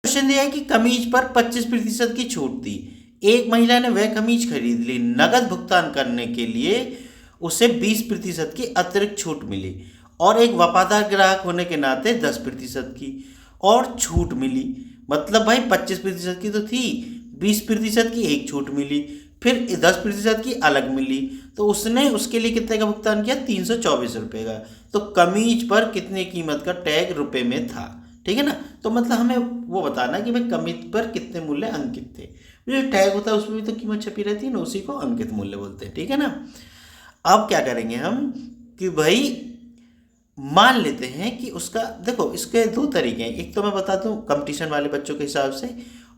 Question दिया है कि कमीज पर 25% की छूट थी। एक महिला ने वह कमीज खरीद ली, नगद भुगतान करने के लिए उसे 20% की अतिरिक्त छूट मिली और एक वफादार ग्राहक होने के नाते 10% की और छूट मिली। मतलब भाई 25% की तो थी, 20% की एक छूट मिली, फिर 10% की अलग मिली, तो उसने उसके लिए कितने का भुगतान किया? 324 रुपये का। तो कमीज पर कितने कीमत का टैग रुपए में था, ठीक है ना। तो मतलब हमें वो बताना कि भाई कमीज पर कितने मूल्य अंकित थे। जो टैग होता है उसमें भी तो कीमत छपी रहती है ना, उसी को अंकित मूल्य बोलते हैं, ठीक है ना। अब क्या करेंगे हम कि भाई मान लेते हैं कि उसका, देखो इसके दो तरीके हैं, एक तो मैं बता दूं कंपटीशन वाले बच्चों के हिसाब से,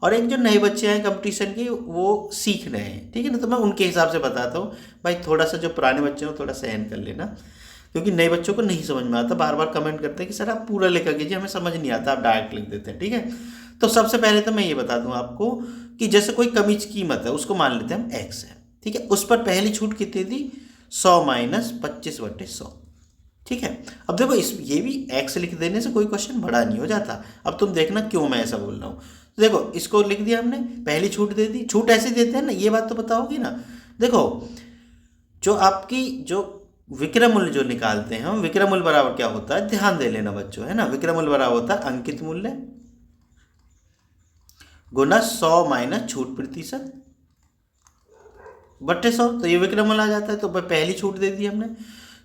और एक जो नए बच्चे हैं कंपटीशन के वो सीख रहे हैं, ठीक है ना, तो मैं उनके हिसाब से बताता हूँ। भाई थोड़ा सा जो पुराने बच्चे हैं थोड़ा सहन कर लेना, क्योंकि नए बच्चों को नहीं समझ में आता, बार बार कमेंट करते हैं कि सर आप पूरा लेकर कीजिए, हमें समझ नहीं आता, आप डायरेक्ट लिख देते हैं, ठीक है। तो सबसे पहले तो मैं ये बता दूं आपको कि जैसे कोई कमीज कीमत है उसको मान लेते हैं हम एक्स है, ठीक है। उस पर पहली छूट कितनी थी? 100 माइनस 25/100, ठीक है। अब देखो इस ये भी एक्स लिख देने से कोई क्वेश्चन बड़ा नहीं हो जाता। अब तुम देखना क्यों मैं ऐसा बोल रहा हूँ। तो देखो इसको लिख दिया हमने, पहली छूट दे दी, छूट ऐसे देते हैं ना, ये बात तो बताओगी ना। देखो जो आपकी जो विक्रय मूल्य जो निकालते हैं हम, विक्रय मूल्य बराबर क्या होता है, ध्यान दे लेना बच्चों, है ना। विक्रय मूल्य बराबर होता है अंकित मूल्य गुना 100 माइनस छूट प्रतिशत बट्टे 100, तो ये विक्रय मूल्य आ जाता है। तो पहली छूट दे दी हमने।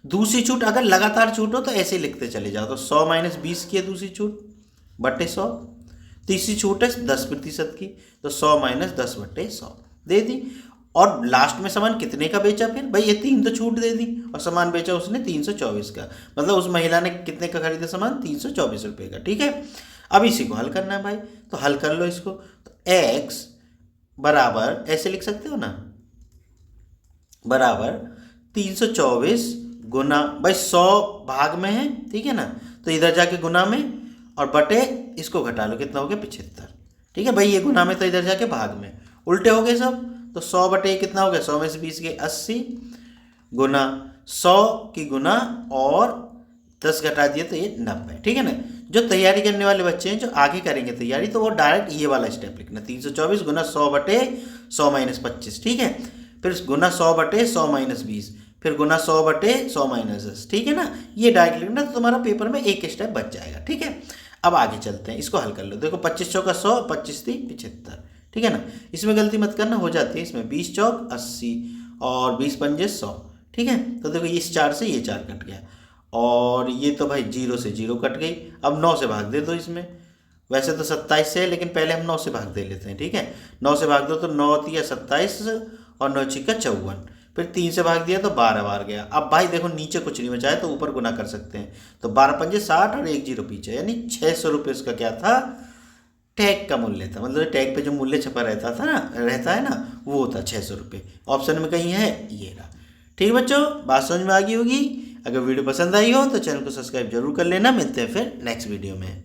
दूसरी छूट अगर लगातार छूट हो तो ऐसे ही लिखते चले जाओ, तो 100 माइनस 20 की है दूसरी छूट बट्टे 100। तीसरी छूट है 10% की, तो 100 माइनस 10/100 दे दी। और लास्ट में सामान कितने का बेचा? फिर भाई ये 3 तो छूट दे दी और सामान बेचा उसने 324 का, मतलब उस महिला ने कितने का खरीदा सामान? 324 रुपये का, ठीक है। अब इसी को हल करना है भाई, तो हल कर लो इसको। तो एक्स बराबर ऐसे लिख सकते हो ना, बराबर 324 गुना, भाई 100 भाग में है, ठीक है ना, तो इधर जाके गुना में, और बटे इसको घटा लो, कितना हो गया? 75, ठीक है भाई। ये गुना में तो इधर जाके भाग में, उल्टे हो गए सब। तो 100 बटे कितना हो गया? 100 में से 20 गए 80 गुना 100 की गुना और 10 घटा दिए तो ये 90, ठीक है ना। जो तैयारी करने वाले बच्चे हैं जो आगे करेंगे तैयारी, तो वो डायरेक्ट ये वाला स्टेप लिखना, 324 गुना 100 बटे 100 माइनस 25, ठीक है। फिर गुना 100 बटे 100 माइनस 20, फिर गुना 100 बटे 100 माइनस 10, ठीक है ना। ये डायरेक्ट लिखना, तो तुम्हारा पेपर में एक स्टेप बच जाएगा, ठीक है। अब आगे चलते हैं, इसको हल कर लो। देखो 25 चौका 100, 25 3 75, ठीक है ना। इसमें गलती मत करना, हो जाती है इसमें 20 चौक 80 और 20 पंजे 100, ठीक है। तो देखो इस 4 से ये 4 कट गया, और ये तो भाई 0 से 0 कट गई। अब 9 से भाग दे दो इसमें, वैसे तो 27 से है लेकिन पहले हम 9 से भाग दे लेते हैं, ठीक है। 9 से भाग दो तो 9 तिया 27 और 9 छिक्का 54, फिर 3 से भाग दिया तो 12 बार गया। अब भाई देखो नीचे कुछ नहीं बचा है तो ऊपर गुना कर सकते हैं, तो 12 पंजे 60 और 1 0 पीछे, यानी 600 रुपये उसका क्या था? टैग का मूल्य था। मतलब टैग पे जो मूल्य छपा रहता था ना, रहता है ना, वो था 600 रुपये। ऑप्शन में कहीं है, ये रहा। ठीक बच्चों, बात समझ में आ गई होगी। अगर वीडियो पसंद आई हो तो चैनल को सब्सक्राइब जरूर कर लेना। मिलते हैं फिर नेक्स्ट वीडियो में।